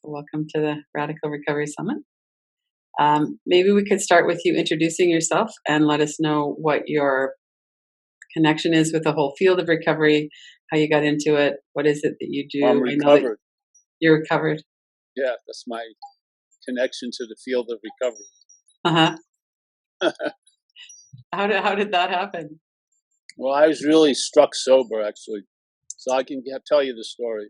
Welcome to the Radical Recovery Summit. Maybe we could start with you introducing yourself and let us know what your connection is with the whole field of recovery, how you got into it, what is it that you do? I'm I know that recovered. you're recovered. Yeah, that's my connection to the field of recovery. Uh-huh. How did that happen? Well, I was really struck sober, actually. So I can tell you the story.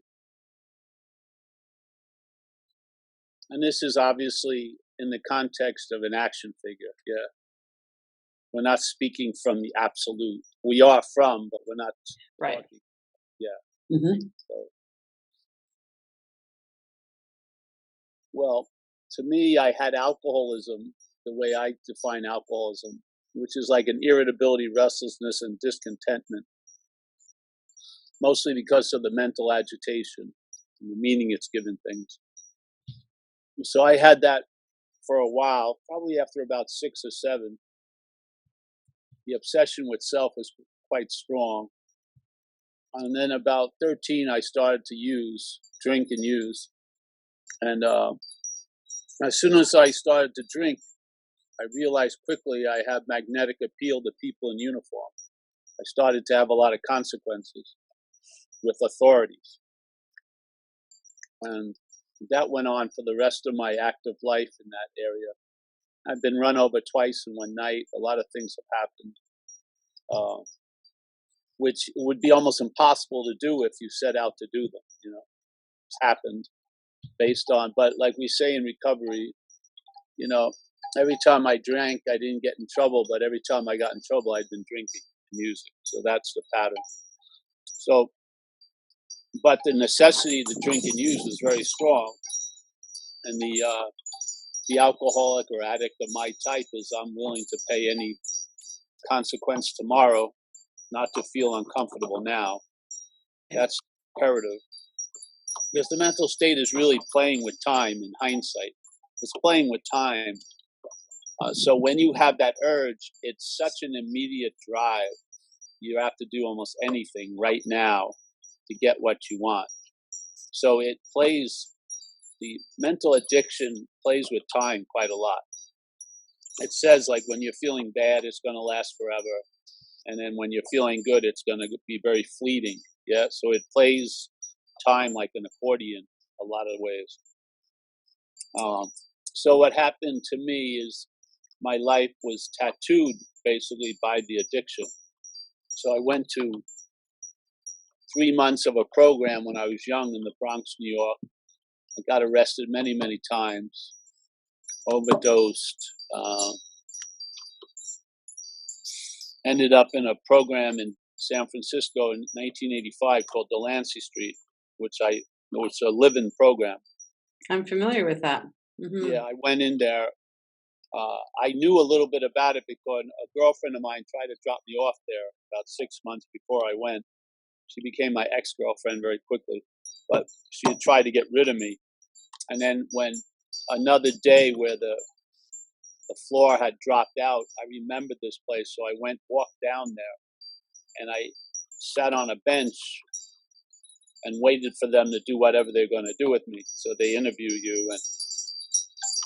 And this is obviously in the context of an action figure. Yeah. We're not speaking from the absolute. We are from, but we're not Right. talking. Yeah. Mm-hmm. So, well, to me, I had alcoholism, the way I define alcoholism, which is like an irritability, restlessness, and discontentment, mostly because of the mental agitation and the meaning it's given things. So I had that for a while, probably after about 6 or 7. The obsession with self was quite strong. And then about 13, I started to drink and use. And as soon as I started to drink, I realized quickly I had magnetic appeal to people in uniform. I started to have a lot of consequences with authorities. And that went on for the rest of my active life in that area. I've been run over twice in one night. A lot of things have happened, which would be almost impossible to do if you set out to do them. It's happened based on, but like we say in recovery, every time I drank, I didn't get in trouble, but every time I got in trouble, I'd been drinking and using. So that's the pattern. So, but the necessity to drink and use is very strong. And the alcoholic or addict of my type is I'm willing to pay any consequence tomorrow not to feel uncomfortable now. That's imperative. Because the mental state is really playing with time in hindsight. It's playing with time. So when you have that urge, it's such an immediate drive. You have to do almost anything right now to get what you want. So the mental addiction plays with time quite a lot. It says like when you're feeling bad, it's going to last forever. And then when you're feeling good, it's going to be very fleeting. Yeah. So it plays time like an accordion a lot of ways. So what happened to me is my life was tattooed basically by the addiction. So I went to 3 months of a program when I was young in the Bronx, New York. I got arrested many, many times, overdosed, ended up in a program in San Francisco in 1985 called Delancey Street, which was a live-in program. I'm familiar with that. Mm-hmm. Yeah, I went in there. I knew a little bit about it because a girlfriend of mine tried to drop me off there about 6 months before I went. She became my ex-girlfriend very quickly, but she had tried to get rid of me. And then when another day where the floor had dropped out, I remembered this place. So I walked down there and I sat on a bench and waited for them to do whatever they're going to do with me. So they interview you, and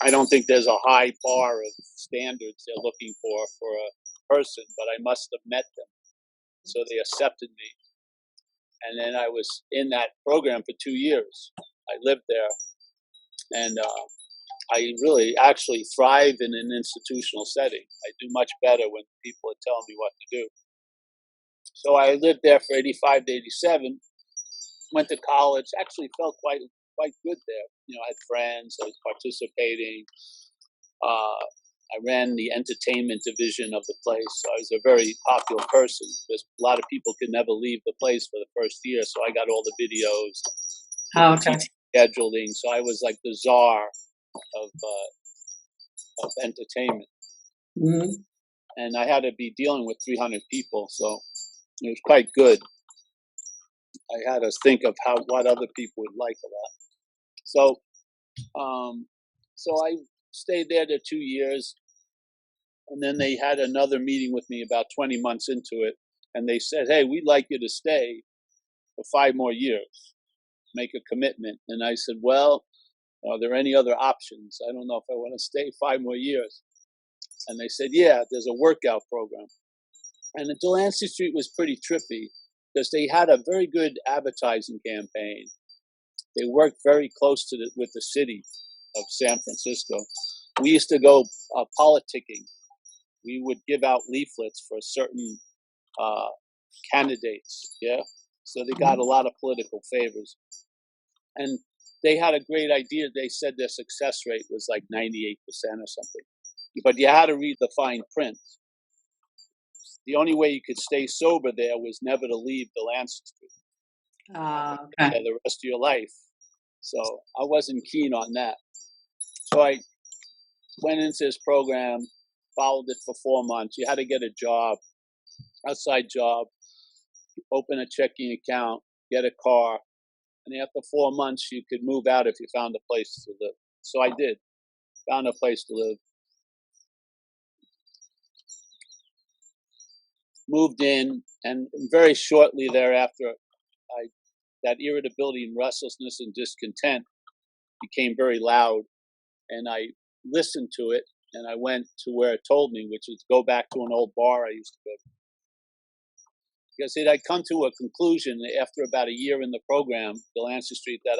I don't think there's a high bar of standards they're looking for a person, but I must have met them. So they accepted me. And then I was in that program for 2 years. I lived there. And I really actually thrive in an institutional setting. I do much better when people are telling me what to do. So I lived there for 85 to 87, went to college, actually felt quite good there. I had friends, I was participating. I ran the entertainment division of the place. So I was a very popular person. Because a lot of people could never leave the place for the first year. So I got all the videos, Oh, okay. scheduling. So I was like the czar of entertainment. Mm-hmm. And I had to be dealing with 300 people. So it was quite good. I had to think of what other people would like of that. So I stayed there for 2 years, and then they had another meeting with me about 20 months into it, and they said, "Hey, we'd like you to stay for 5 more years, make a commitment." And I said, "Well, Are there any other options? I don't know if I want to stay 5 more years. And they said, yeah, there's a workout program. And the Delancey Street was pretty trippy because they had a very good advertising campaign. They worked very close to with the city of San Francisco. We used to go politicking. We would give out leaflets for certain candidates. Yeah. So they got a lot of political favors. And they had a great idea. They said their success rate was like 98% or something. But you had to read the fine print. The only way you could stay sober there was never to leave Delancey Street for Okay. the rest of your life. So I wasn't keen on that. So I went into this program, followed it for 4 months. You had to get a job, outside job, open a checking account, get a car. And after 4 months, you could move out if you found a place to live. So I did, found a place to live. Moved in, and very shortly thereafter, that irritability and restlessness and discontent became very loud. And I listened to it, and I went to where it told me, which is go back to an old bar I used to go to. Because I'd come to a conclusion after about a year in the program, Delancey Street, that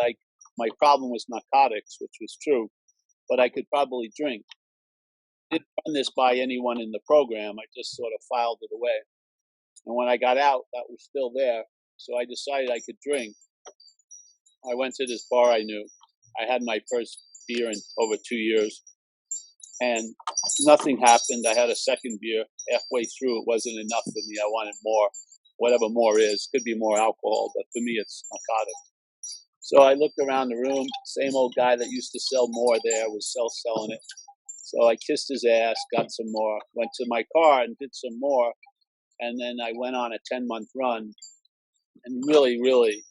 my problem was narcotics, which was true, but I could probably drink. I didn't run this by anyone in the program. I just sort of filed it away. And when I got out, that was still there. So I decided I could drink. I went to this bar I knew. I had my first beer in over 2 years. And nothing happened. I had a second beer. Halfway through, it wasn't enough for me. I wanted more. Whatever more is. Could be more alcohol, but for me, it's narcotics. So I looked around the room. Same old guy that used to sell more there was selling it. So I kissed his ass, got some more, went to my car and did some more. And then I went on a 10-month run. And really, really,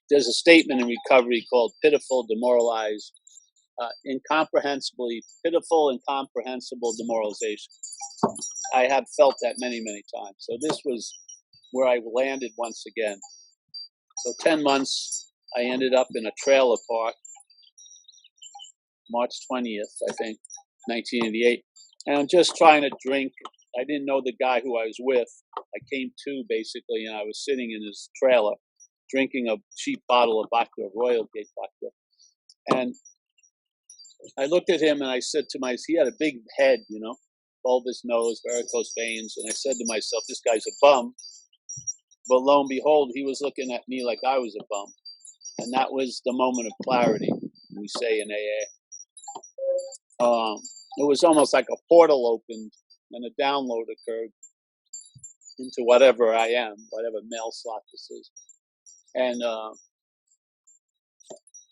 there's a statement in recovery called pitiful, demoralized, incomprehensibly pitiful, incomprehensible demoralization. I have felt that many, many times. So this was where I landed once again. So 10 months, I ended up in a trailer park, March 20th, I think, 1988. And I'm just trying to drink. I didn't know the guy who I was with. I came to, basically, and I was sitting in his trailer drinking a cheap bottle of vodka, Royal Gate vodka. And I looked at him and I said to myself, he had a big head, bulbous nose, varicose veins. And I said to myself, this guy's a bum. But lo and behold, he was looking at me like I was a bum. And that was the moment of clarity, we say in AA. It was almost like a portal opened and a download occurred into whatever I am, whatever male slot this is. And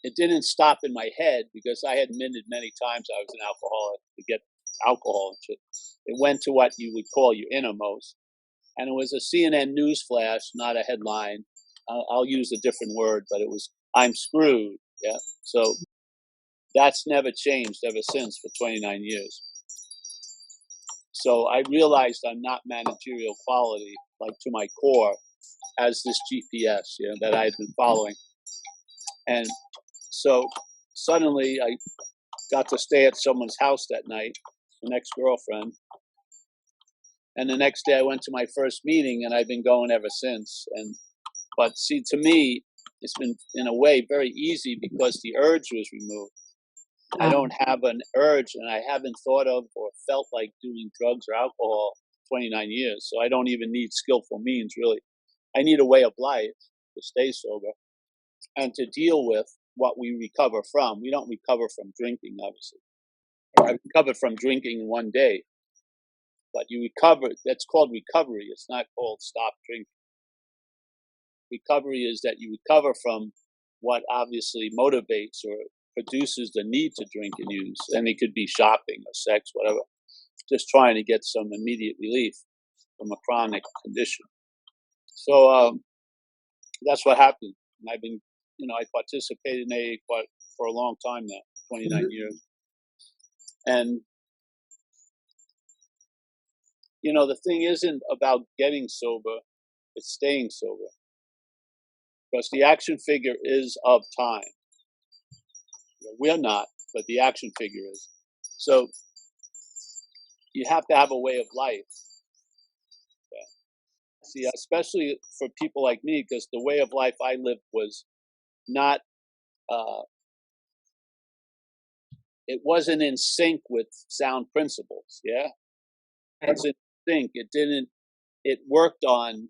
it didn't stop in my head because I had admitted many times I was an alcoholic to get alcohol and shit. It went to what you would call your innermost. And it was a CNN news flash, not a headline. I'll use a different word, but it was, I'm screwed. Yeah. So that's never changed ever since for 29 years. So I realized I'm not managerial quality, like to my core, as this GPS, that I had been following. And so suddenly I got to stay at someone's house that night, an ex-girlfriend. And the next day I went to my first meeting, and I've been going ever since. But see, to me, it's been in a way very easy because the urge was removed. I don't have an urge, and I haven't thought of or felt like doing drugs or alcohol 29 years. So I don't even need skillful means, really. I need a way of life to stay sober and to deal with what we recover from. We don't recover from drinking, obviously. I recovered from drinking one day, but you recover. That's called recovery. It's not called stop drinking. Recovery is that you recover from what obviously motivates or produces the need to drink and use. And it could be shopping or sex, whatever. Just trying to get some immediate relief from a chronic condition. So that's what happened. And I've been, I participated in AA for a long time now, 29 years. And, the thing isn't about getting sober, it's staying sober. because the action figure is of time. We're not, but the action figure is. So you have to have a way of life. See, especially for people like me, because the way of life I lived was not, uh, it wasn't in sync with sound principles. Yeah, it Right. wasn't in sync. It didn't. It worked on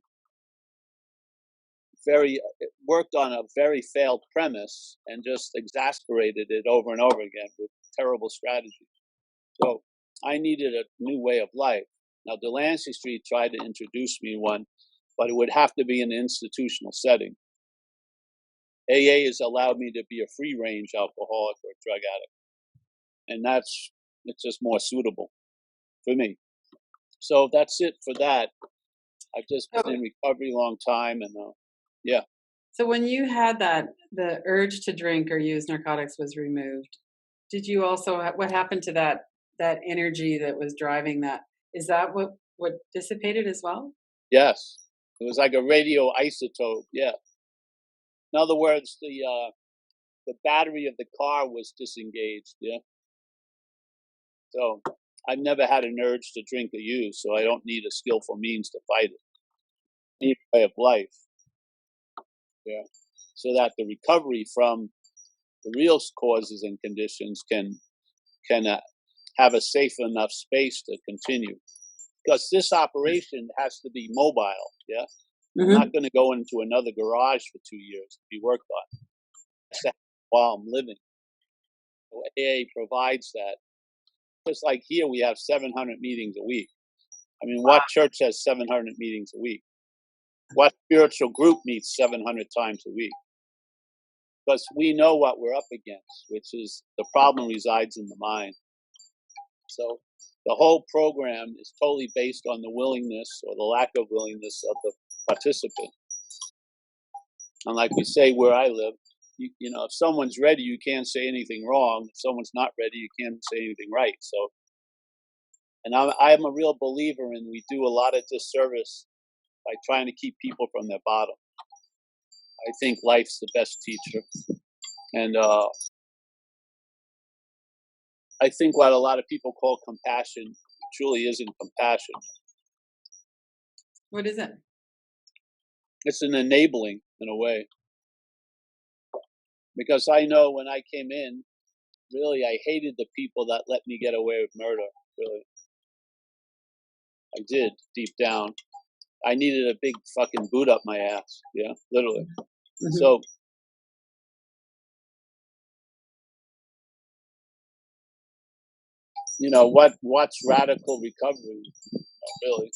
a very failed premise and just exasperated it over and over again with terrible strategy. So I needed a new way of life. Now, Delancey Street tried to introduce me one, but it would have to be in an institutional setting. AA has allowed me to be a free-range alcoholic or drug addict, and it's just more suitable for me. So that's it for that. I've just been So, in recovery a long time, and yeah. so when you had that, the urge to drink or use narcotics was removed. Did you also what happened to that energy that was driving that? Is that what dissipated as well? Yes, it was like a radioisotope. Yeah. In other words, the battery of the car was disengaged. Yeah. So I've never had an urge to drink or use, so I don't need a skillful means to fight it. I need a way of life. Yeah. So that the recovery from the real causes and conditions can have a safe enough space to continue. Because this operation has to be mobile. Yeah. I'm Hmm. not going to go into another garage for 2 years to be worked on. That's while I'm living. So AA provides that. Just like here, we have 700 meetings a week. I mean, what church has 700 meetings a week? What spiritual group meets 700 times a week? Because we know what we're up against, which is the problem resides in the mind. So the whole program is totally based on the willingness or the lack of willingness of the participant. And like we say where I live, you know, if someone's ready, you can't say anything wrong. If someone's not ready, you can't say anything right. So, and I'm a real believer in we do a lot of disservice by trying to keep people from their bottom. I think life's the best teacher. And I think what a lot of people call compassion truly isn't compassion. What is it? It's an enabling in a way. Because I know when I came in, really, I hated the people that let me get away with murder. Really, I did deep down. I needed a big fucking boot up my ass. Yeah, literally. Hmm. So, you know, what's radical recovery? Really,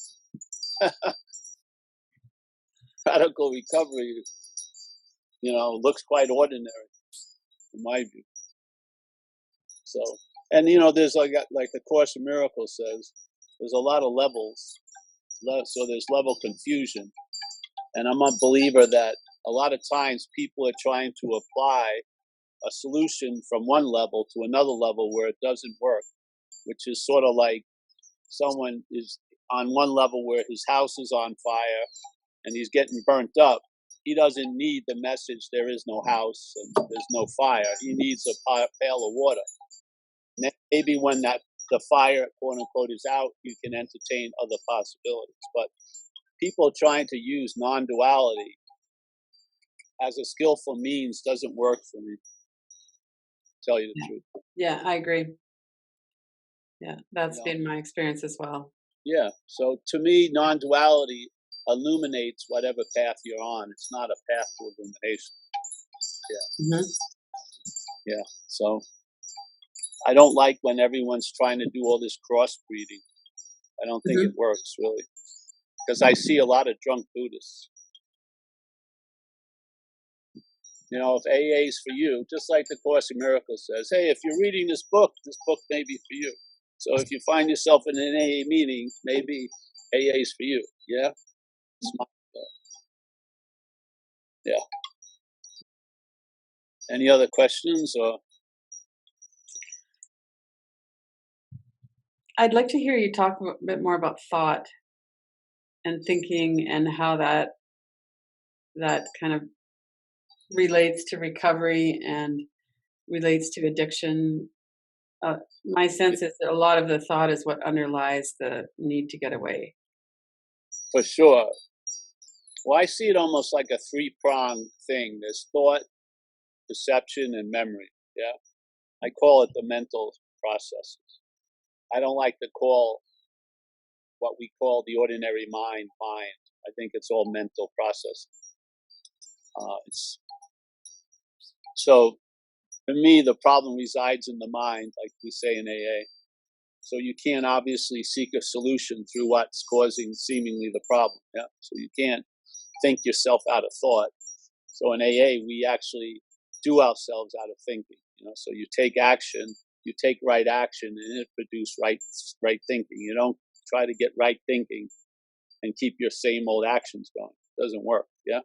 radical recovery, you know, looks quite ordinary in my view. So, and you know, there's like the Course in Miracles says, there's a lot of levels. So there's level confusion, and I'm a believer that a lot of times people are trying to apply a solution from one level to another level where it doesn't work, which is sort of like someone is on one level where his house is on fire and he's getting burnt up. He doesn't need the message, there is no house and there's no fire. He needs a pail of water. Maybe when the fire, quote unquote, is out, you can entertain other possibilities. But people trying to use non-duality as a skillful means doesn't work for me, to tell you the Yeah. truth. Yeah, I agree. Yeah, You that's know? been my experience as well. Yeah. So to me, non-duality illuminates whatever path you're on. It's not a path to illumination. Yeah. Hmm. Yeah. So I don't like when everyone's trying to do all this crossbreeding. I don't think it Hmm. works really, because I see a lot of drunk Buddhists. You know, if AA is for you, just like the Course in Miracles says, hey, if you're reading this book may be for you. So if you find yourself in an AA meeting, maybe AA is for you. Yeah. Yeah. Any other questions or? I'd like to hear you talk a bit more about thought and thinking and how that kind of relates to recovery and relates to addiction. My sense is that a lot of the thought is what underlies the need to get away. For sure. Well, I see it almost like a three-pronged thing. There's thought, perception, and memory. Yeah. I call it the mental processes. I don't like to call what we call the ordinary mind. I think it's all mental processes. So for me, the problem resides in the mind, like we say in AA. So you can't obviously seek a solution through what's causing seemingly the problem. Yeah. So you can't think yourself out of thought. So in AA, we actually do ourselves out of thinking. So you take action, you take right action, and it produces right thinking. You don't try to get right thinking and keep your same old actions going. It doesn't work. Yeah.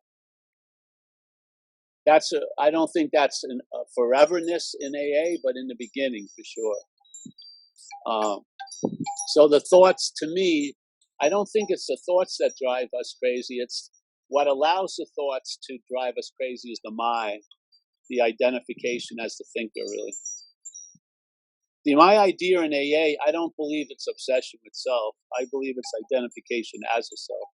I don't think that's a foreverness in AA, but in the beginning for sure. So the thoughts, to me, I don't think it's the thoughts that drive us crazy. It's what allows the thoughts to drive us crazy is the mind, the identification as the thinker, really. My idea in AA, I don't believe it's obsession with self. I believe it's identification as a self.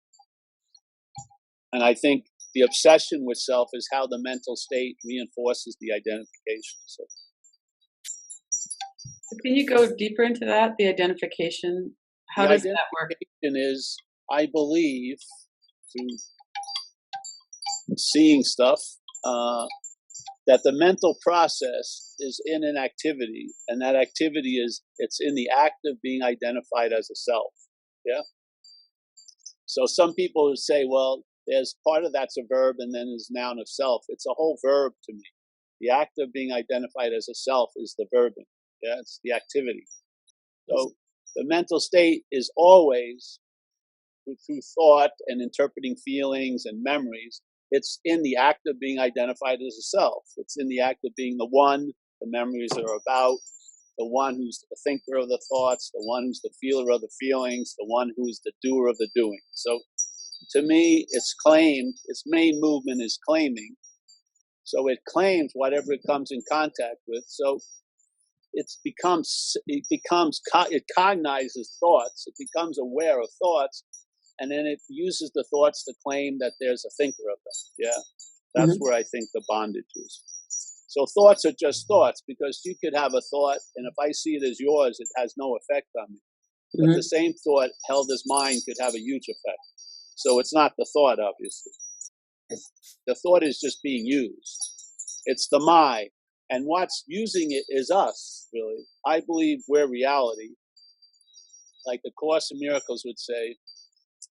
And I think the obsession with self is how the mental state reinforces the identification. So can you go deeper into that, the identification? How does that work? The identification is, I believe, through seeing stuff, that the mental process is in an activity, and that activity it's in the act of being identified as a self. Yeah. So some people would say, well, there's part of that's a verb, and then there's noun of self. It's a whole verb to me. The act of being identified as a self is the verbing. Yeah, it's the activity. So the mental state is always through thought and interpreting feelings and memories. It's in the act of being identified as a self. It's in the act of being the one the memories are about, the one who's the thinker of the thoughts, the one who's the feeler of the feelings, the one who's the doer of the doing. So to me, it's claimed, its main movement is claiming. So it claims whatever it comes in contact with. So it cognizes thoughts. It becomes aware of thoughts, and then it uses the thoughts to claim that there's a thinker of them. Yeah, that's where I think the bondage is. So thoughts are just thoughts, because you could have a thought, and if I see it as yours, it has no effect on me. But the same thought held as mine could have a huge effect. So it's not the thought, obviously. The thought is just being used. It's the my. And what's using it is us, really. I believe we're reality. Like the Course in Miracles would say,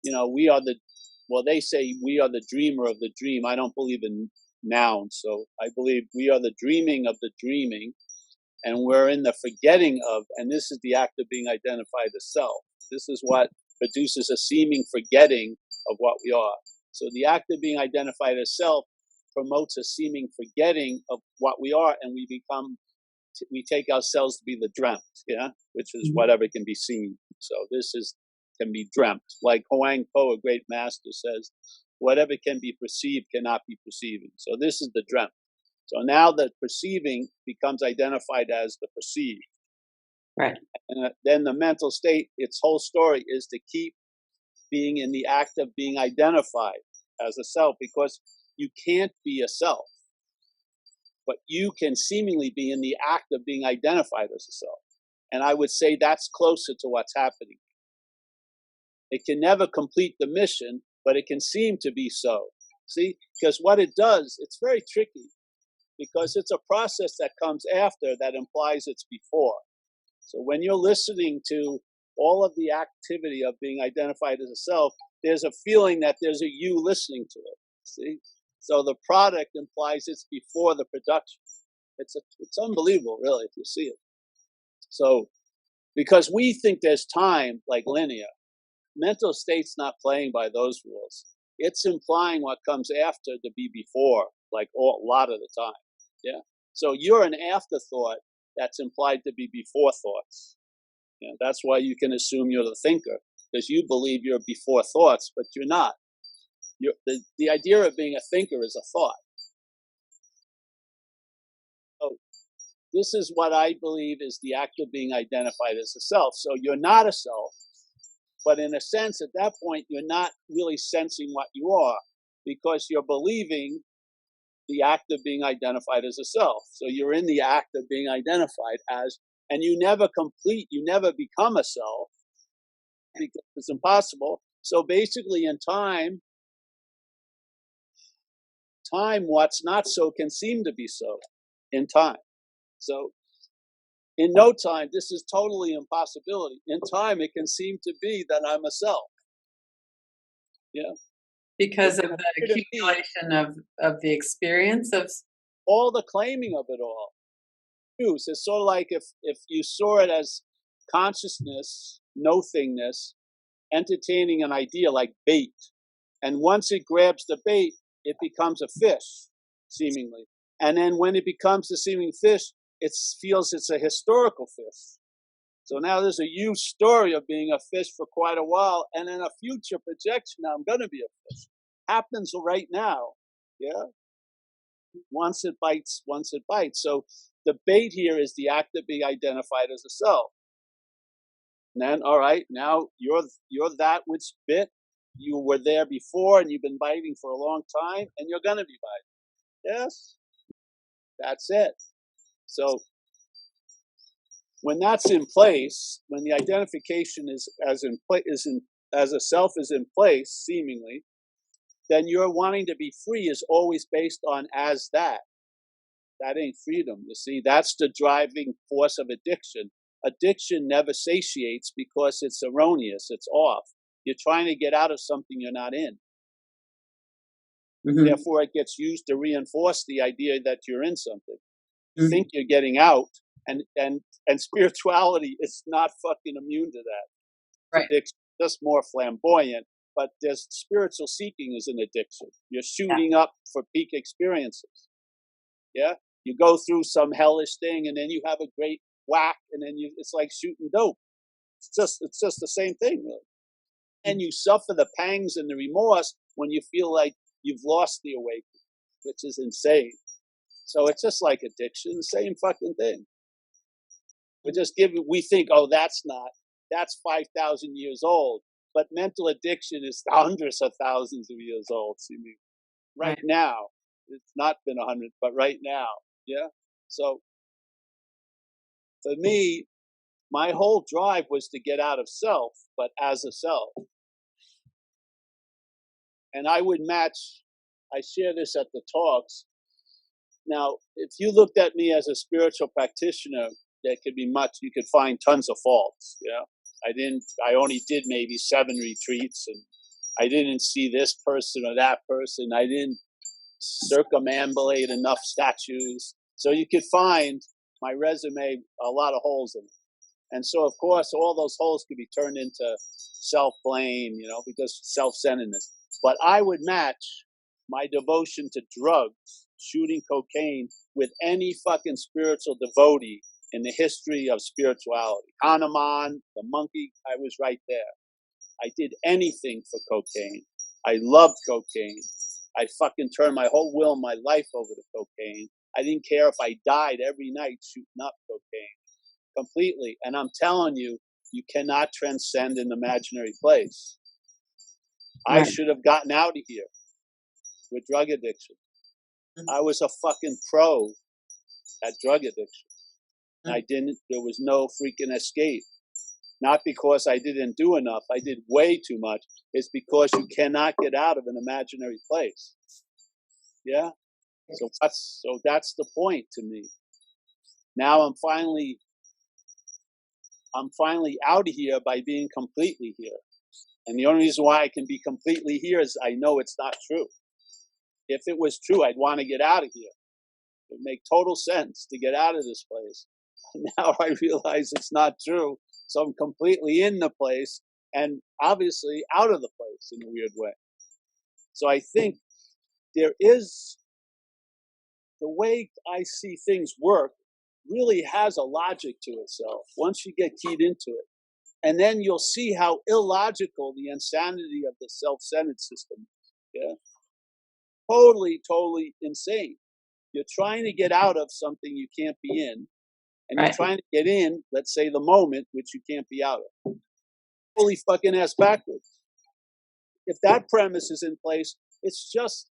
they say we are the dreamer of the dream. I don't believe in nouns, so I believe we are the dreaming of the dreaming, and we're in the forgetting of, and this is the act of being identified as self. This is what produces a seeming forgetting of what we are. So the act of being identified as self promotes a seeming forgetting of what we are, and we take ourselves to be the dreamt, which is whatever can be seen. So this can be dreamt. Like Huang Po, a great master, says, whatever can be perceived cannot be perceiving. So this is the dreamt. So now the perceiving becomes identified as the perceived. Right. And then the mental state, its whole story is to keep being in the act of being identified as a self, because you can't be a self, but you can seemingly be in the act of being identified as a self. And I would say that's closer to what's happening. It can never complete the mission, but it can seem to be so. See, because what it does, it's very tricky, because it's a process that comes after that implies it's before. So when you're listening to all of the activity of being identified as a self, there's a feeling that there's a you listening to it. See? So the product implies it's before the production. It's unbelievable, really, if you see it. So because we think there's time like linear, mental state's not playing by those rules. It's implying what comes after to be before, like a lot of the time. Yeah. So you're an afterthought that's implied to be before thoughts. That's why you can assume you're the thinker, because you believe you're before thoughts, but you're not. The idea of being a thinker is a thought. This is what I believe is the act of being identified as a self. So you're not a self, but in a sense, at that point, you're not really sensing what you are because you're believing the act of being identified as a self. So you're in the act of being identified as, and you never become a self because it's impossible. So basically, in time, what's not so can seem to be so in time. So in no time, this is totally impossibility. In time, it can seem to be that I'm a self. Yeah. Because It of can the appear to be accumulation of the experience of. all the claiming of it all. It's sort of like if you saw it as consciousness, no thingness, entertaining an idea like bait. And once it grabs the bait, it becomes a fish, seemingly. And then when it becomes a seeming fish, it feels it's a historical fish. So now there's a huge story of being a fish for quite a while, and then a future projection, now I'm going to be a fish. Happens right now. Yeah. Once it bites, once it bites. So the bait here is the act of being identified as a self. And then, all right, now you're that which bit. You were there before, and you've been biting for a long time, and you're going to be biting. Yes, that's it. So when that's in place, when the identification is as a self is in place, seemingly, then your wanting to be free is always based on as that. That ain't freedom. You see, that's the driving force of addiction. Addiction never satiates because it's erroneous. It's off. You're trying to get out of something you're not in. Mm-hmm. Therefore, it gets used to reinforce the idea that you're in something. You Mm-hmm. think you're getting out, and spirituality is not fucking immune to that. Right. Addiction, just more flamboyant, but there's spiritual seeking is an addiction. You're Yeah. shooting up for peak experiences. Yeah, you go through some hellish thing, and then you have a great whack, and then it's like shooting dope. It's just the same thing, really. And you suffer the pangs and the remorse when you feel like you've lost the awakening, which is insane. So it's just like addiction, same fucking thing. We think, oh, that's 5,000 years old. But mental addiction is hundreds of thousands of years old. See me right now. It's not been 100, but right now. Yeah. So for me, my whole drive was to get out of self, but as a self. And I would match, I share this at the talks. Now, if you looked at me as a spiritual practitioner, there could be much, you could find tons of faults. Yeah. I only did maybe 7 retreats, and I didn't see this person or that person. I didn't circumambulate enough statues. So you could find my resume, a lot of holes in it. And so, of course, all those holes could be turned into self-blame, because self-centeredness. But I would match my devotion to drugs, shooting cocaine, with any fucking spiritual devotee in the history of spirituality. Hanuman, the monkey, I was right there. I did anything for cocaine. I loved cocaine. I fucking turned my whole will, my life over to cocaine. I didn't care if I died every night shooting up cocaine. Completely. And I'm telling you, you cannot transcend an imaginary place. I should have gotten out of here with drug addiction. I was a fucking pro at drug addiction. I didn't, there was no freaking escape. Not because I didn't do enough. I did way too much. It's because you cannot get out of an imaginary place. Yeah. So that's the point to me. Now I'm finally out of here by being completely here. And the only reason why I can be completely here is I know it's not true. If it was true, I'd want to get out of here. It would make total sense to get out of this place. Now I realize it's not true. So I'm completely in the place and obviously out of the place in a weird way. So I think there is, the way I see things work really has a logic to itself once you get keyed into it. And then you'll see how illogical the insanity of the self-centered system is. Yeah. Totally, totally insane. You're trying to get out of something you can't be in. and you're trying to get in, let's say, the moment, which you can't be out of. Fully fucking ass backwards. If that premise is in place, it's just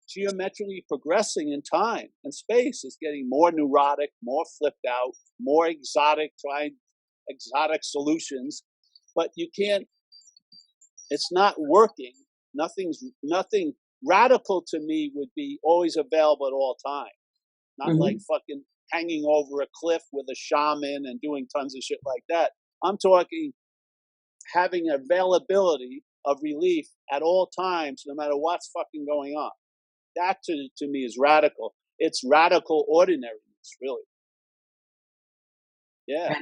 geometrically progressing in time and space. Is getting more neurotic, more flipped out, more exotic, trying exotic solutions, but you can't. It's not working. Nothing radical to me would be always available at all times. Not like fucking hanging over a cliff with a shaman and doing tons of shit like that. I'm talking having availability of relief at all times, no matter what's fucking going on. That to me is radical. It's radical ordinariness, really. Yeah.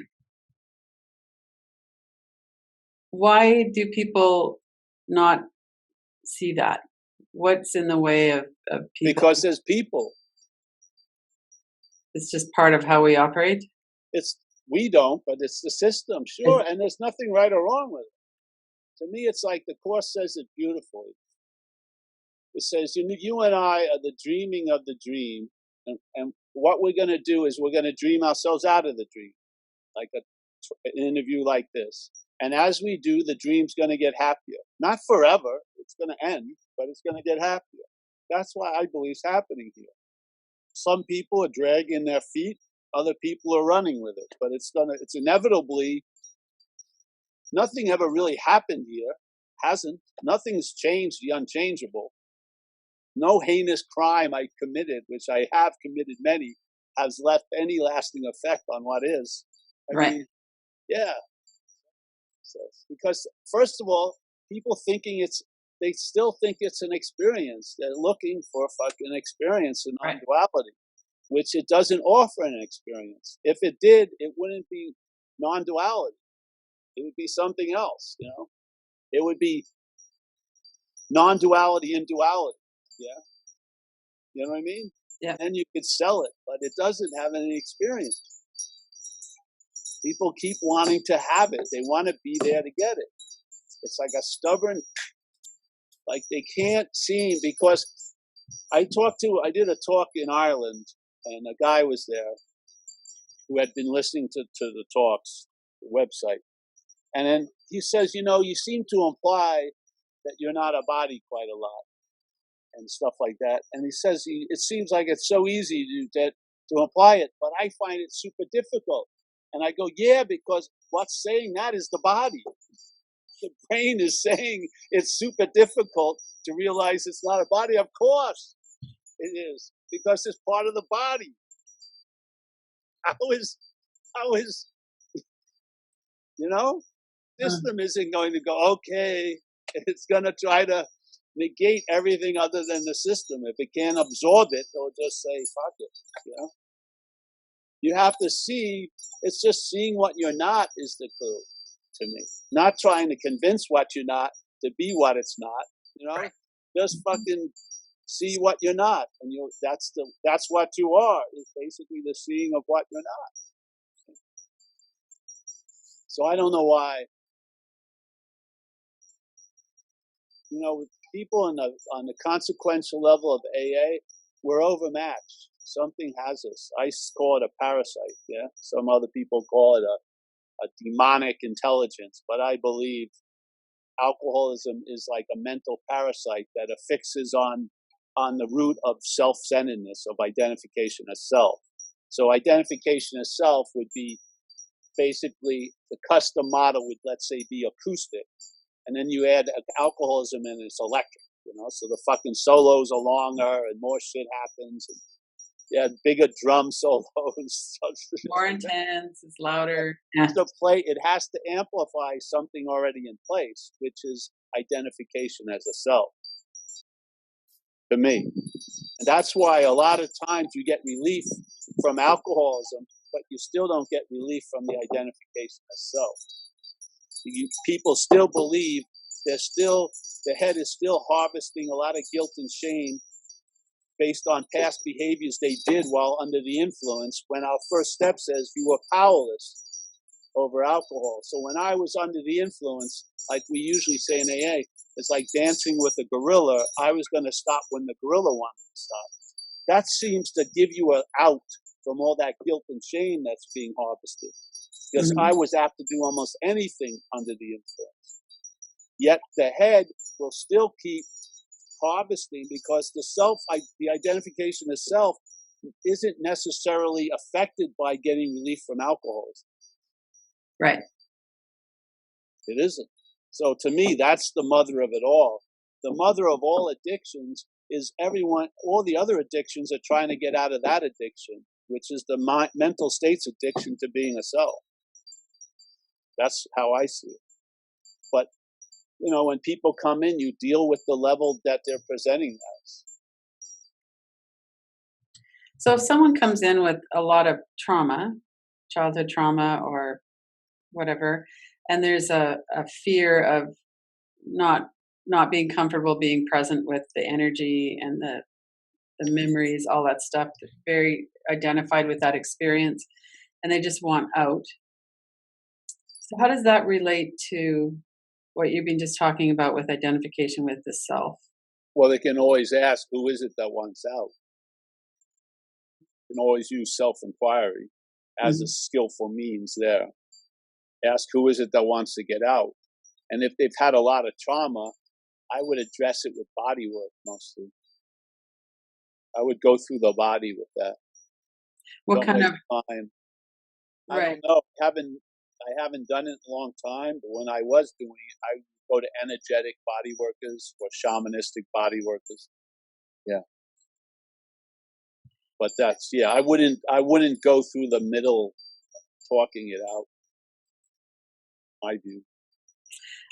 Why do people not see that? What's in the way of people? Because there's people. It's just part of how we operate? We don't, but it's the system, sure, and there's nothing right or wrong with it. To me, it's like the Course says it beautifully. It says, you and I are the dreaming of the dream, and what we're going to do is we're going to dream ourselves out of the dream, like an interview like this. And as we do, the dream's going to get happier. Not forever, it's going to end, but it's going to get happier. That's what I believe is happening here. Some people are dragging their feet, other people are running with it, but it's inevitably, nothing ever really happened here, hasn't. Nothing's changed the unchangeable. No heinous crime I committed, which I have committed many, has left any lasting effect on what is. I mean, yeah. So, because first of all, people they still think it's an experience. They're looking for a fucking experience in non-duality, which it doesn't offer an experience. If it did, it wouldn't be non-duality. It would be something else, It would be non-duality in duality, yeah? You know what I mean? Yeah. And you could sell it, but it doesn't have any experience. People keep wanting to have it. They want to be there to get it. It's like a stubborn, like they can't seem, because I did a talk in Ireland, and a guy was there who had been listening to the talks, the website. And then he says, you seem to imply that you're not a body quite a lot and stuff like that. And he says, it seems like it's so easy to imply it, but I find it super difficult. And I go, yeah, because what's saying that is the body. The brain is saying it's super difficult to realize it's not a body. Of course it is, because it's part of the body. How is system isn't going to go, okay, it's going to try to negate everything other than the system. If it can't absorb it, it'll just say, fuck it, You have to see, it's just seeing what you're not is the clue to me. Not trying to convince what you're not to be what it's not, Just fucking see what you're not. And that's what you are, is basically the seeing of what you're not. So I don't know why. With people on the consequential level of AA, we're overmatched. Something has us. I call it a parasite, yeah? Some other people call it a demonic intelligence, but I believe alcoholism is like a mental parasite that affixes on the root of self-centeredness, of identification as self. So identification as self would be basically the custom model would, let's say, be acoustic. And then you add alcoholism and it's electric, so the fucking solos are longer and more shit happens. And you had bigger drum solos. More intense, it's louder. It has to amplify something already in place, which is identification as a self, to me. And that's why a lot of times you get relief from alcoholism, but you still don't get relief from the identification as self. People still believe the head is still harvesting a lot of guilt and shame based on past behaviors they did while under the influence, when our first step says you were powerless over alcohol. So when I was under the influence, like we usually say in AA, it's like dancing with a gorilla. I was going to stop when the gorilla wanted to stop. That seems to give you an out from all that guilt and shame that's being harvested. Because Mhm. I was apt to do almost anything under the influence. Yet the head will still keep harvesting because the identification of self isn't necessarily affected by getting relief from alcoholism. Right. It isn't. So to me, that's the mother of it all. The mother of all addictions is everyone, all the other addictions are trying to get out of that addiction, which is the mental state's addiction to being a self. That's how I see it. But, when people come in, you deal with the level that they're presenting as. So if someone comes in with a lot of trauma, childhood trauma or whatever, and there's a fear of not not being comfortable being present with the energy and the memories, all that stuff, very identified with that experience, and they just want out. So how does that relate to what you've been just talking about with identification with the self? Well, they can always ask, who is it that wants out? You can always use self-inquiry as a Mhm. skillful means there. Ask, who is it that wants to get out? And if they've had a lot of trauma, I would address it with body work mostly. I would go through the body with that. What Don't kind waste of time. I right. don't know. I haven't done it in a long time, but when I was doing it, I would go to energetic body workers or shamanistic body workers. Yeah. But I wouldn't go through the middle talking it out, my view.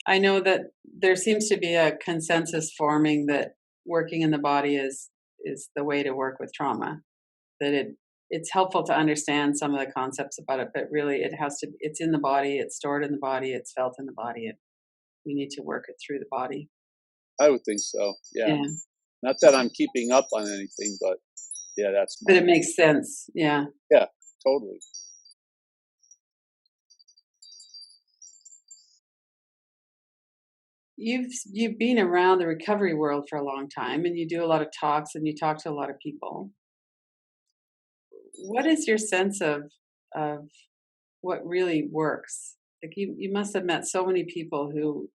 I know that there seems to be a consensus forming that working in the body is the way to work with trauma. That it's helpful to understand some of the concepts about it, but really it's in the body, it's stored in the body, it's felt in the body. We need to work it through the body. I would think so. Yeah. Yeah. Not that I'm keeping up on anything, but yeah, that's But my it makes sense. Yeah. yeah, totally. You've been around the recovery world for a long time and you do a lot of talks and you talk to a lot of people. What is your sense of what really works? Like you must have met so many people who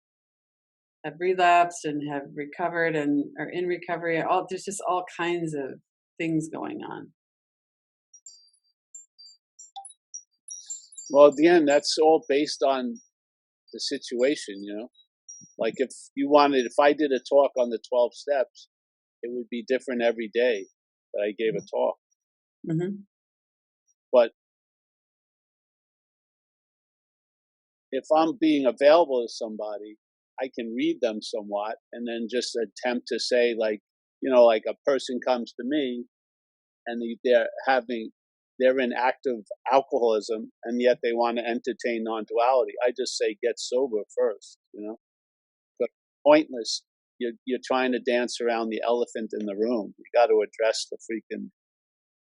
have relapsed and have recovered and are in recovery. There's just all kinds of things going on. Well, at the end, that's all based on the situation. Like if I did a talk on the 12 steps, it would be different every day that I gave a talk. Hmm. But if I'm being available to somebody, I can read them somewhat and then just attempt to say, like a person comes to me and they're in active alcoholism and yet they want to entertain non-duality. I just say, get sober first. But pointless. You're trying to dance around the elephant in the room. You got to address the freaking,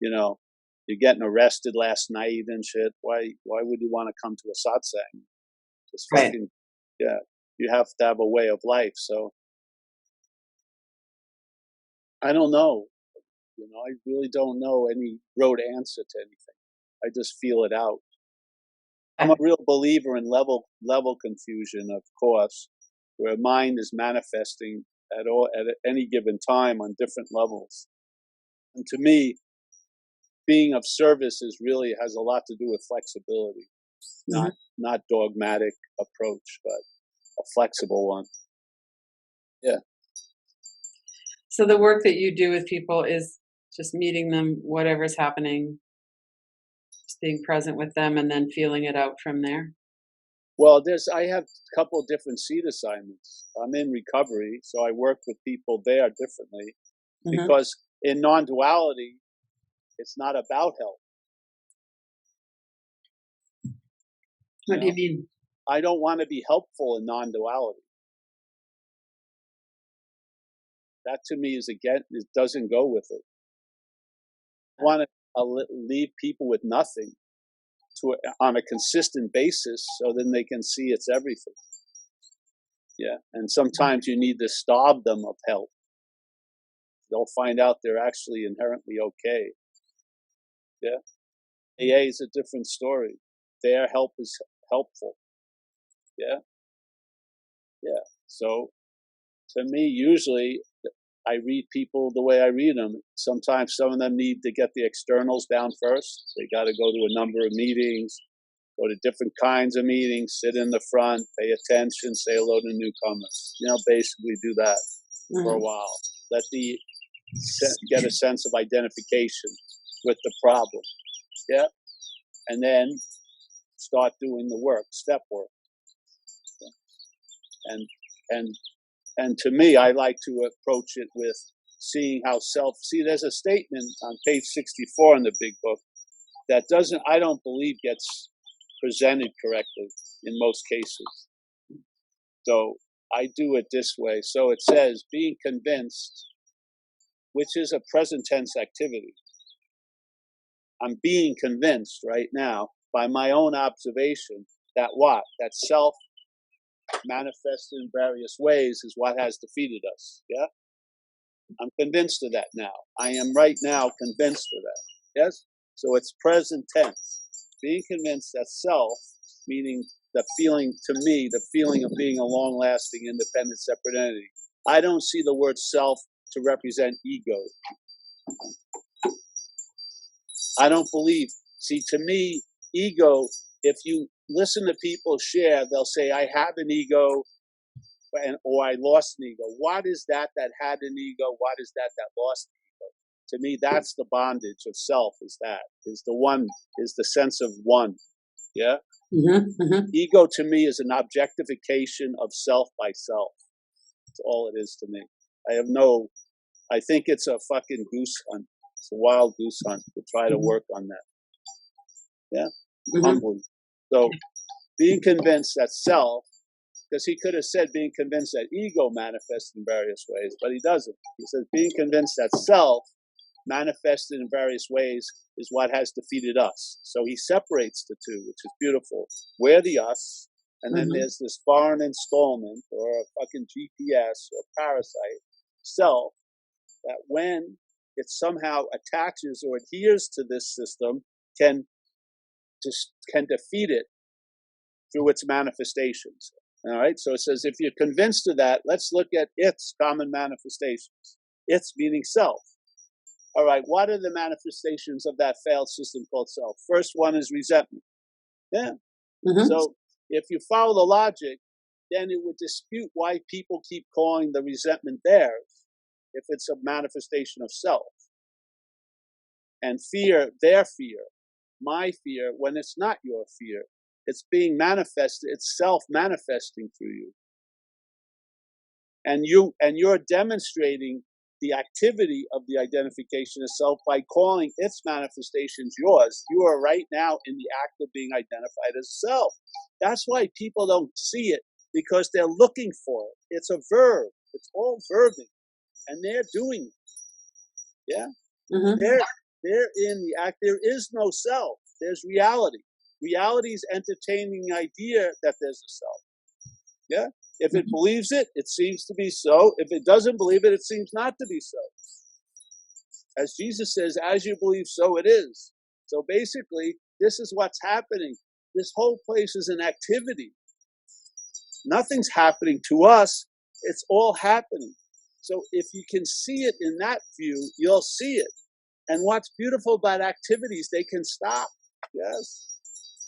you know, you're getting arrested last night and shit. Why would you want to come to a satsang? Just Right. fucking, yeah. You have to have a way of life. So I don't know. I really don't know any road answer to anything. I just feel it out. I'm a Okay. real believer in level confusion, of course, where mind is manifesting at any given time on different levels. And to me, being of service has a lot to do with flexibility, Hmm. not dogmatic approach, but a flexible one. Yeah. So the work that you do with people is just meeting them, whatever's happening, just being present with them, and then feeling it out from there. Well, I have a couple of different seat assignments. I'm in recovery, so I work with people there differently Hmm. because in non-duality, it's not about help. You What do you know, mean? I don't want to be helpful in non-duality. That to me it doesn't go with it. I want to leave people with nothing on a consistent basis, so then they can see it's everything. Yeah, and sometimes you need to starve them of help. They'll find out they're actually inherently okay. Yeah. AA is a different story. Their help is helpful. Yeah. Yeah. So to me, usually I read people the way I read them. Sometimes some of them need to get the externals down first. They got to go to a number of meetings, go to different kinds of meetings, sit in the front, pay attention, say hello to newcomers. Basically do that for a while. Get a sense of identification with the problem. Yeah. And then start doing the work, step work. And and to me, I like to approach it with seeing how there's a statement on page 64 in the big book that I don't believe gets presented correctly in most cases. So I do it this way. So it says, being convinced, which is a present tense activity. I'm being convinced right now by my own observation that that self manifested in various ways is what has defeated us. Yeah. I'm convinced of that now. I am right now convinced of that. Yes? So it's present tense. Being convinced that self, meaning the feeling to me, the feeling of being a long-lasting, independent, separate entity. I don't see the word self to represent ego. I don't believe. See, to me, ego, if you listen to people share, they'll say, I have an ego, or I lost an ego. What is that had an ego? What is that lost an ego? To me, that's the bondage of self. Is the sense of one. Yeah. Ego to me is an objectification of self by self. That's all it is to me. I think it's a fucking goose hunt. It's a wild goose hunt to try to work on that. Yeah. Humbly. So being convinced that self, because he could have said being convinced that ego manifests in various ways, but he doesn't. He says being convinced that self manifested in various ways is what has defeated us. So he separates the two, which is beautiful. We're the us, and then there's this foreign installment or a fucking GPS or parasite self that when it somehow attaches or adheres to this system can defeat it through its manifestations. All right, so it says if you're convinced of that, let's look at its common manifestations. Its meaning self. All right, what are the manifestations of that failed system called self? First one is resentment. Yeah. So if you follow the logic, then it would dispute why people keep calling the resentment theirs if it's a manifestation of self. And fear, their fear, my fear, when it's not your fear. It's being manifested, it's self-manifesting through you. And you're demonstrating the activity of the identification of self by calling its manifestations yours. You are right now in the act of being identified as self. That's why people don't see it, because they're looking for it. It's a verb. It's all verbing. And they're doing it. Yeah? They're in the act. There is no self. There's reality. Reality is entertaining the idea that there's a self. Yeah? If it believes it, it seems to be so. If it doesn't believe it, it seems not to be so. As Jesus says, as you believe, so it is. So basically, this is what's happening. This whole place is an activity. Nothing's happening to us. It's all happening. So if you can see it in that view, you'll see it. And what's beautiful about activities, they can stop. Yes.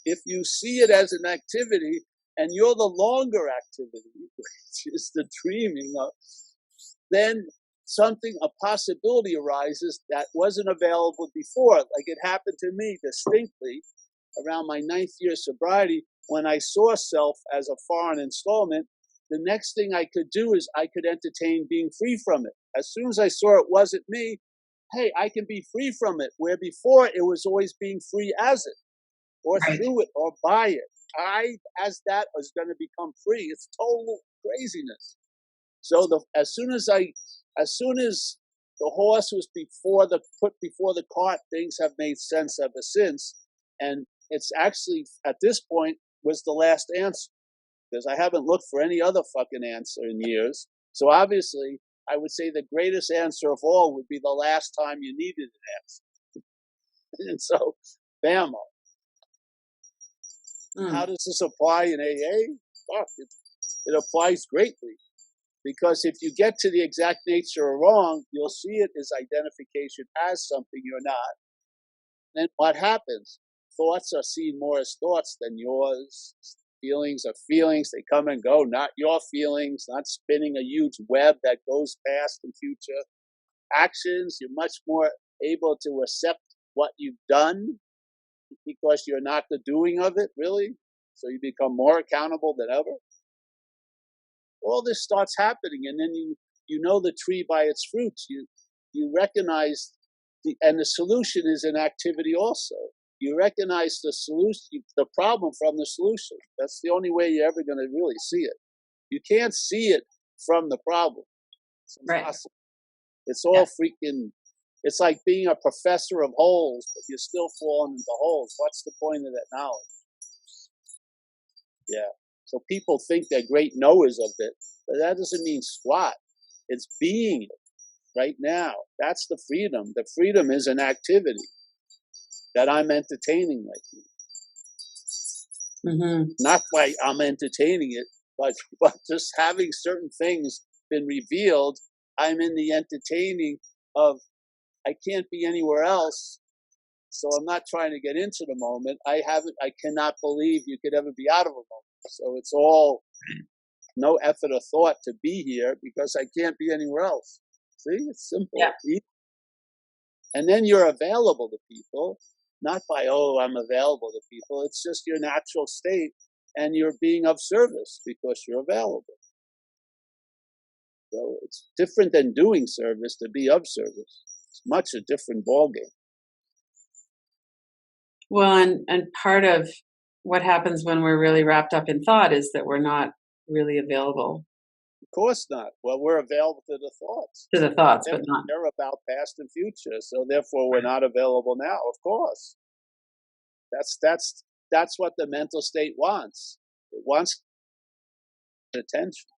If you see it as an activity and you're the longer activity, which is the dreaming of, then a possibility arises that wasn't available before. Like it happened to me distinctly around my 9th year sobriety when I saw self as a foreign installment. The next thing I could do is I could entertain being free from it. As soon as I saw it wasn't me, hey, I can be free from it, where before it was always being free as it, or through it, or by it. I, as that, was going to become free. It's total craziness. So as soon as the horse was put before the cart, things have made sense ever since. And it's actually, at this point, was the last answer. Because I haven't looked for any other fucking answer in years. So obviously, I would say the greatest answer of all would be the last time you needed an answer. And so, bam. Mm. How does this apply in AA? Fuck, it applies greatly. Because if you get to the exact nature of wrong, you'll see it as identification as something you're not. Then what happens? Thoughts are seen more as thoughts than yours. Feelings are feelings. They come and go, not your feelings, not spinning a huge web that goes past and future. Actions, you're much more able to accept what you've done because you're not the doing of it, really. So you become more accountable than ever. All this starts happening, and then you know the tree by its fruits. You recognize and the solution is an activity also. You recognize the solution, the problem from the solution. That's the only way you're ever going to really see it. You can't see it from the problem. It's impossible. Right. It's all freaking. It's like being a professor of holes, but you're still falling into holes. What's the point of that knowledge? Yeah. So people think they're great knowers of it, but that doesn't mean squat. It's being it right now. That's the freedom. The freedom is an activity that I'm entertaining right now. Mm-hmm. Not by I'm entertaining it, but just having certain things been revealed, I'm in the entertaining of I can't be anywhere else. So I'm not trying to get into the moment. I cannot believe you could ever be out of a moment. So it's all no effort or thought to be here because I can't be anywhere else. See, it's simple. Yeah. And then you're available to people, not by, oh, I'm available to people. It's just your natural state and you're being of service because you're available. So it's different than doing service to be of service. It's much a different ballgame. Well, and part of what happens when we're really wrapped up in thought is that we're not really available. Of course not. Well, we're available to the thoughts. To the thoughts, but not. They're about past and future, so therefore we're not available now. Of course. That's what the mental state wants. It wants attention.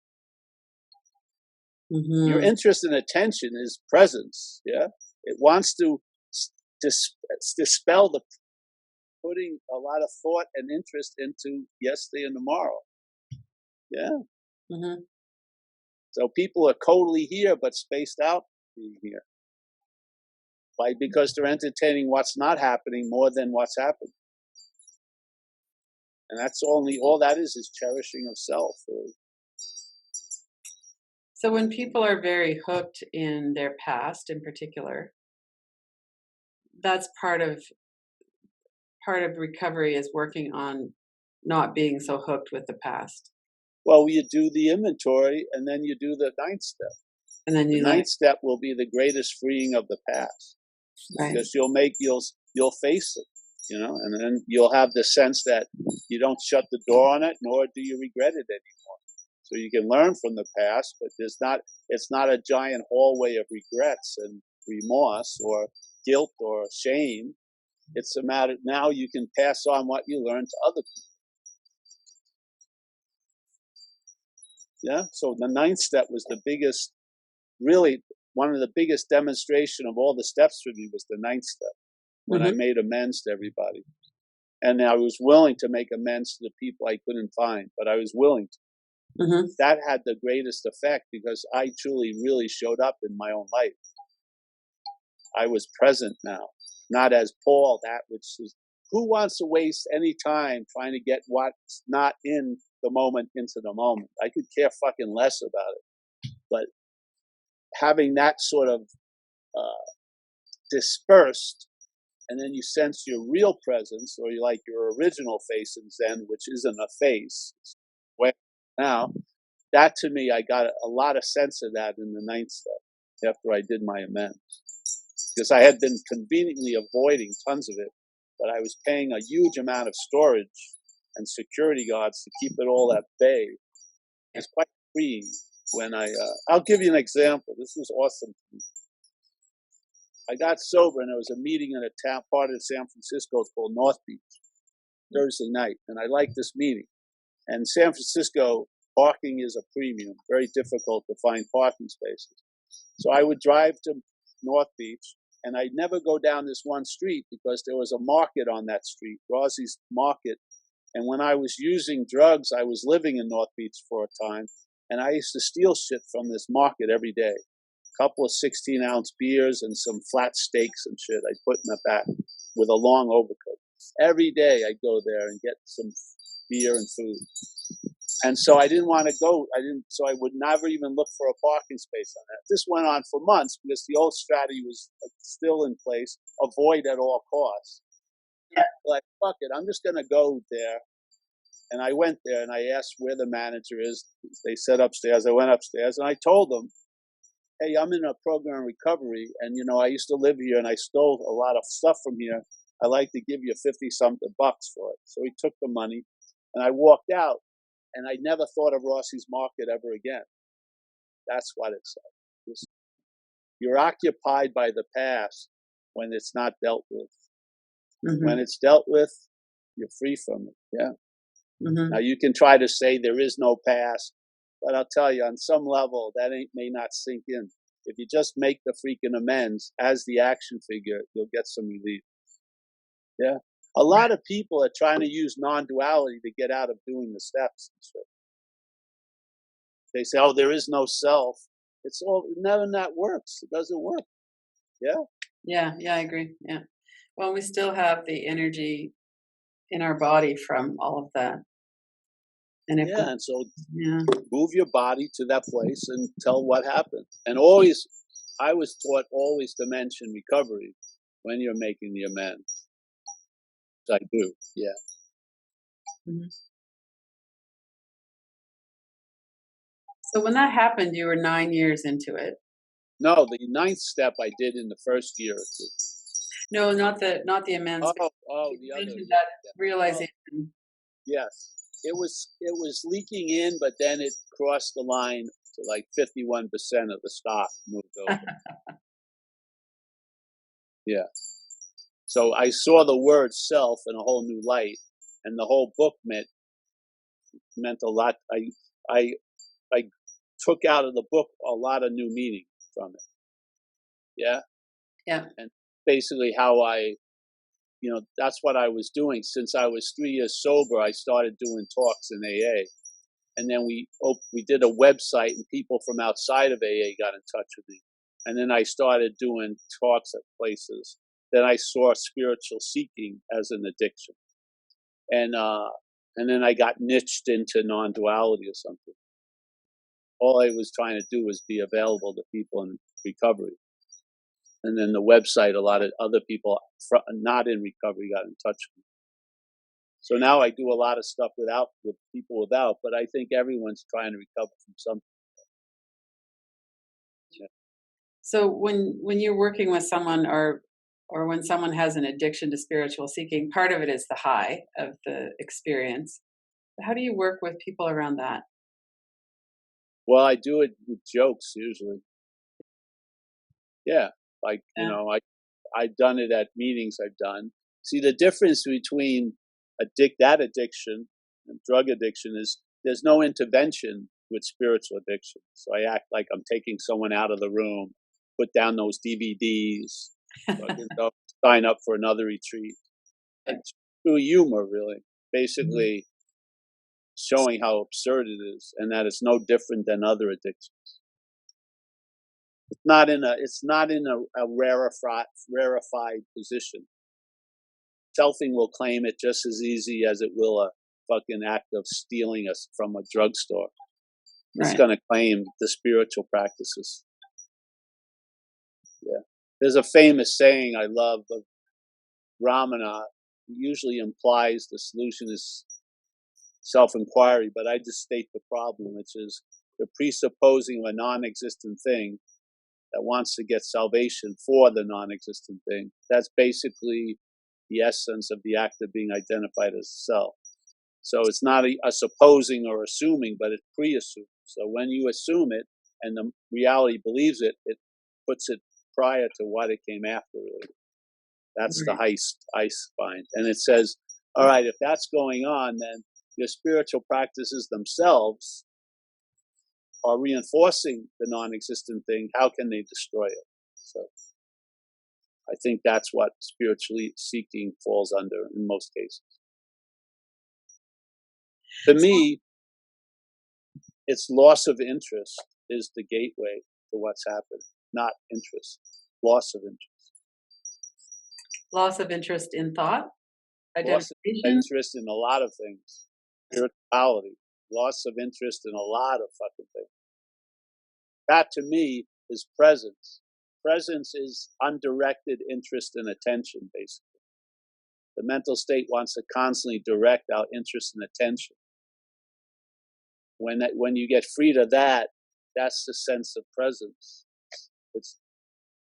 Mm-hmm. Your interest in attention is presence. Yeah, it wants to dispel the putting a lot of thought and interest into yesterday and tomorrow. Yeah. Mm-hmm. So people are totally here but spaced out being here. Because they're entertaining what's not happening more than what's happening. And that's all that is cherishing of self. So when people are very hooked in their past in particular, that's part of recovery is working on not being so hooked with the past. Well, you do the inventory and then you do the ninth step. And then the ninth step will be the greatest freeing of the past. Right. Because you'll face it, and then you'll have the sense that you don't shut the door on it, nor do you regret it anymore. So you can learn from the past, but it's not a giant hallway of regrets and remorse or guilt or shame. It's a matter now you can pass on what you learned to other people. Yeah. So the ninth step was the biggest, really one of the biggest demonstration of all the steps for me was the ninth step when I made amends to everybody. And I was willing to make amends to the people I couldn't find, but I was willing to. Mm-hmm. That had the greatest effect because I truly, really showed up in my own life. I was present now, not as Paul, that which is, who wants to waste any time trying to get what's not in the moment into the moment? I could care fucking less about it. But having that sort of dispersed, and then you sense your real presence, or you like your original face in Zen, which isn't a face. Now, that to me, I got a lot of sense of that in the ninth step after I did my amends. Because I had been conveniently avoiding tons of it, but I was paying a huge amount of storage and security guards to keep it all at bay. It's quite freeing when I'll give you an example. This was awesome. I got sober and there was a meeting in a town part of San Francisco called North Beach, Thursday night. And I liked this meeting. And San Francisco, parking is a premium, very difficult to find parking spaces. So I would drive to North Beach and I'd never go down this one street because there was a market on that street, Rosie's Market. And when I was using drugs, I was living in North Beach for a time, and I used to steal shit from this market every day. A couple of 16-ounce beers and some flat steaks and shit I'd put in the back with a long overcoat. Every day I'd go there and get some beer and food. And so I didn't want to go. So I would never even look for a parking space on that. This went on for months because the old strategy was still in place, avoid at all costs. Yeah. Like, fuck it, I'm just going to go there. And I went there and I asked where the manager is. They said upstairs. I went upstairs and I told them, hey, I'm in a program of recovery. And, I used to live here and I stole a lot of stuff from here. I'd like to give you 50-something bucks for it. So he took the money and I walked out. And I never thought of Rossi's Market ever again. That's what it's like. You're occupied by the past when it's not dealt with. Mm-hmm. When it's dealt with, you're free from it. Yeah. Mm-hmm. Now you can try to say there is no past, but I'll tell you, on some level, that may not sink in. If you just make the freaking amends as the action figure, you'll get some relief. Yeah. A lot of people are trying to use non-duality to get out of doing the steps and shit. They say, oh, there is no self. It's all, none of that works. It doesn't work. Yeah? Yeah, I agree. Yeah. Well, we still have the energy in our body from all of that. And if Yeah, and so yeah. move your body to that place and tell what happened. And always, I was taught always to mention recovery when you're making the amends. I do, yeah. Mm-hmm. So when that happened, you were 9 years into it. No, the 9th step I did in the first year or two. No, not the amends. Oh, You the other. mentioned that Yeah. realization. Oh, yes, it was leaking in, but then it crossed the line to like 51% of the stock moved over. Yeah. So I saw the word self in a whole new light, and the whole book meant a lot. I took out of the book a lot of new meaning from it. Yeah. Yeah. And basically how that's what I was doing. Since I was 3 years sober, I started doing talks in AA. And then we did a website, and people from outside of AA got in touch with me. And then I started doing talks at places. Then I saw spiritual seeking as an addiction. And then I got niched into non-duality or something. All I was trying to do was be available to people in recovery. And then the website, a lot of other people not in recovery got in touch with me. So now I do a lot of stuff with people without, but I think everyone's trying to recover from something. Yeah. So when you're working with someone or when someone has an addiction to spiritual seeking, part of it is the high of the experience. How do you work with people around that? Well, I do it with jokes usually. Yeah, like I've done it at meetings I've done. See, the difference between that addiction and drug addiction is there's no intervention with spiritual addiction. So I act like I'm taking someone out of the room, put down those DVDs, sign up for another retreat. It's through humor, really. Basically, showing how absurd it is and that it's no different than other addictions. It's not in a rarefied position. Selfing will claim it just as easy as it will a fucking act of stealing us from a drugstore. It's going to claim the spiritual practices. Yeah. There's a famous saying I love of Ramana. It usually implies the solution is self-inquiry, but I just state the problem, which is the presupposing of a non-existent thing that wants to get salvation for the non-existent thing. That's basically the essence of the act of being identified as self. So it's not a supposing or assuming, but it pre-assumes. So when you assume it and the reality believes it, it puts it prior to what it came after. Really. That's the I find. And it says, all right, if that's going on, then your spiritual practices themselves are reinforcing the non-existent thing. How can they destroy it? So I think that's what spiritually seeking falls under in most cases. To me, it's loss of interest is the gateway to what's happening, not interest. Loss of interest. Loss of interest in thought, Loss of identification. interest in a lot of things. Spirituality. Loss of interest in a lot of fucking things. That to me is presence. Presence is undirected interest and attention, basically. The mental state wants to constantly direct our interest and attention. When you get free to that, that's the sense of presence. It's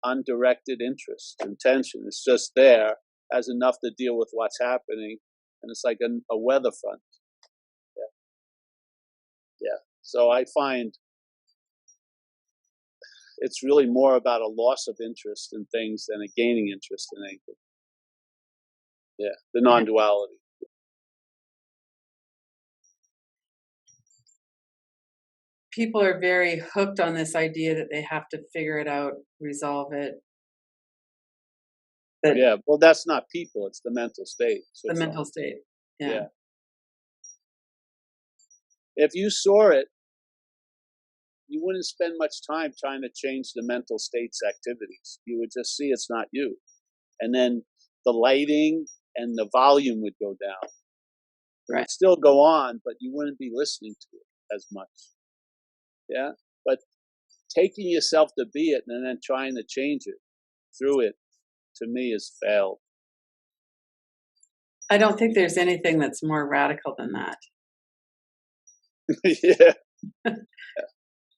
undirected interest, intention. It's just there, has enough to deal with what's happening, and it's like a weather front. Yeah. So I find it's really more about a loss of interest in things than a gaining interest in anything. Yeah, the non-duality. People are very hooked on this idea that they have to figure it out, resolve it. Yeah, well, that's not people; it's the mental state. So the mental state. Yeah. If you saw it, you wouldn't spend much time trying to change the mental state's activities. You would just see it's not you, and then the lighting and the volume would go down. It would still go on, but you wouldn't be listening to it as much. Yeah, but taking yourself to be it and then trying to change it through it, to me, is failed. I don't think there's anything that's more radical than that. Yeah.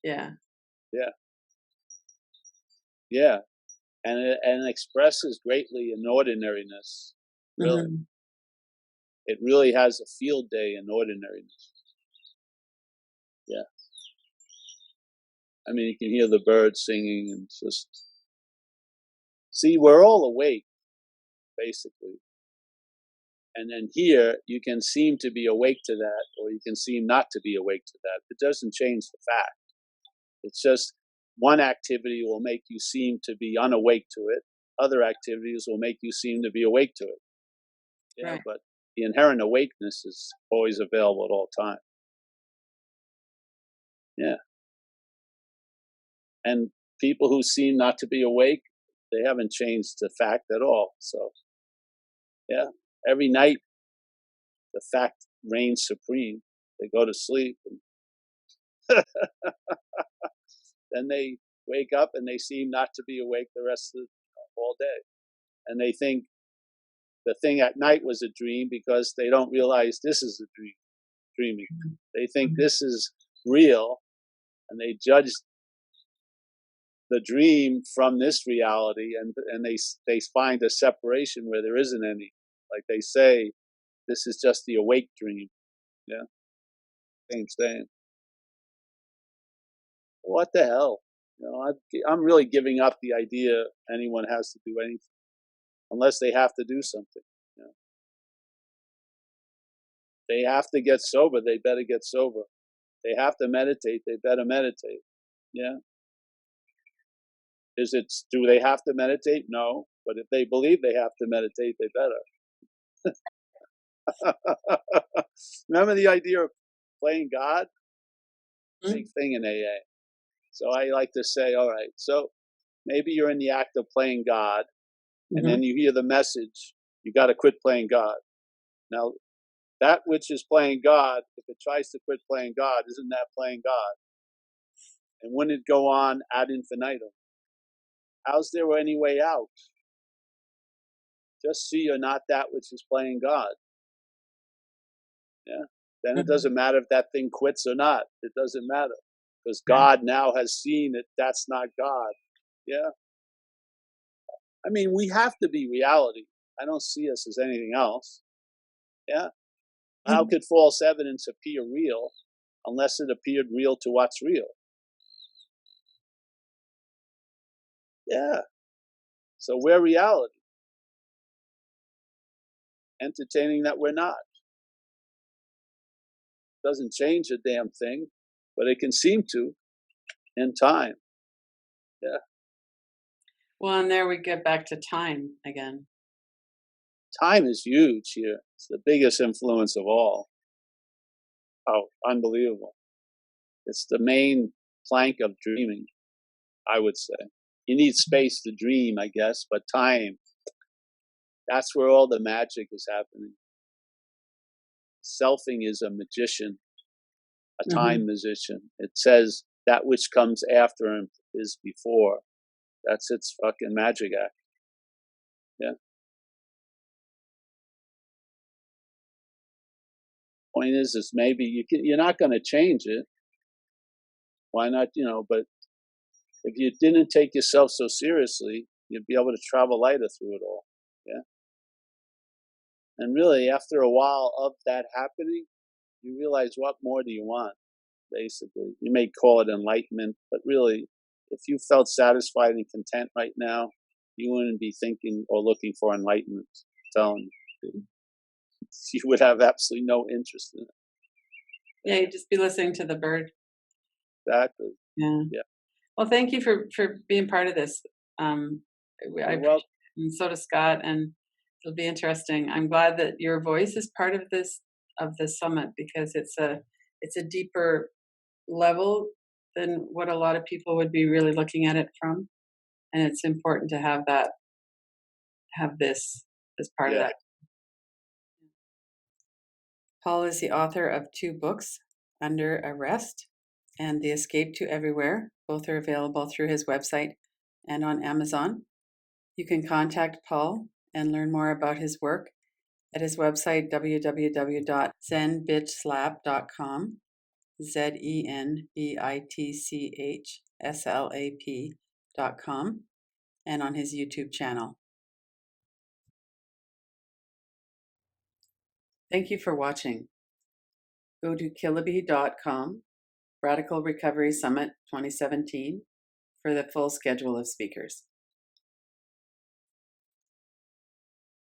Yeah. Yeah. Yeah. And it expresses greatly in ordinariness. Really. Mm-hmm. It really has a field day in ordinariness. Yeah. I mean, you can hear the birds singing and just see, we're all awake, basically. And then here, you can seem to be awake to that, or you can seem not to be awake to that. It doesn't change the fact. It's just one activity will make you seem to be unawake to it. Other activities will make you seem to be awake to it. Yeah, but the inherent awakeness is always available at all times. Yeah. And people who seem not to be awake, they haven't changed the fact at all. So, yeah, every night the fact reigns supreme. They go to sleep and then they wake up and they seem not to be awake the rest of all day. And they think the thing at night was a dream because they don't realize this is a dream, dreaming. They think this is real, and they judge the dream from this reality, and they find a separation where there isn't any. Like they say, this is just the awake dream. Yeah, same. What the hell? You know, I'm really giving up the idea anyone has to do anything unless they have to do something. You know? They have to get sober. They better get sober. They have to meditate. They better meditate. Yeah. Do they have to meditate? No. But if they believe they have to meditate, they better. Remember the idea of playing God? Big thing in AA. So I like to say, all right, so maybe you're in the act of playing God, and then you hear the message, you got to quit playing God. Now, that which is playing God, if it tries to quit playing God, isn't that playing God? And wouldn't it go on ad infinitum? How's there any way out? Just see you're not that which is playing God. Yeah. Then it doesn't matter if that thing quits or not. It doesn't matter. Because God now has seen that that's not God. Yeah. I mean, we have to be reality. I don't see us as anything else. Yeah. How could false evidence appear real unless it appeared real to what's real? Yeah. So we're reality. Entertaining that we're not. Doesn't change a damn thing, but it can seem to in time. Yeah. Well, and there we get back to time again. Time is huge here. It's the biggest influence of all. Oh, unbelievable. It's the main plank of dreaming, I would say. You need space to dream, I guess, but time, that's where all the magic is happening. Selfing is a magician, a Hmm. time musician. It says that which comes after him is before. That's its fucking magic act. Yeah. Point is maybe you're not going to change it. Why not? But if you didn't take yourself so seriously, you'd be able to travel lighter through it all. Yeah. And really, after a while of that happening, you realize what more do you want, basically. You may call it enlightenment, but really, if you felt satisfied and content right now, you wouldn't be thinking or looking for enlightenment. I'm telling you. You would have absolutely no interest in it. Yeah, you'd just be listening to the bird. Exactly. Yeah. Yeah. Well, thank you for being part of this. I You're appreciate welcome. it, and so does Scott, and it'll be interesting. I'm glad that your voice is part of this summit because it's a deeper level than what a lot of people would be really looking at it from, and it's important to have this as part of Yeah. that. Paul is the author of 2 books, Under Arrest and The Escape to Everywhere. Both are available through his website and on Amazon. You can contact Paul and learn more about his work at his website, www.zenbitchslap.com, ZenBitchSlap.com, and on his YouTube channel. Thank you for watching. Go to Kiloby.com, Radical Recovery Summit 2017, for the full schedule of speakers.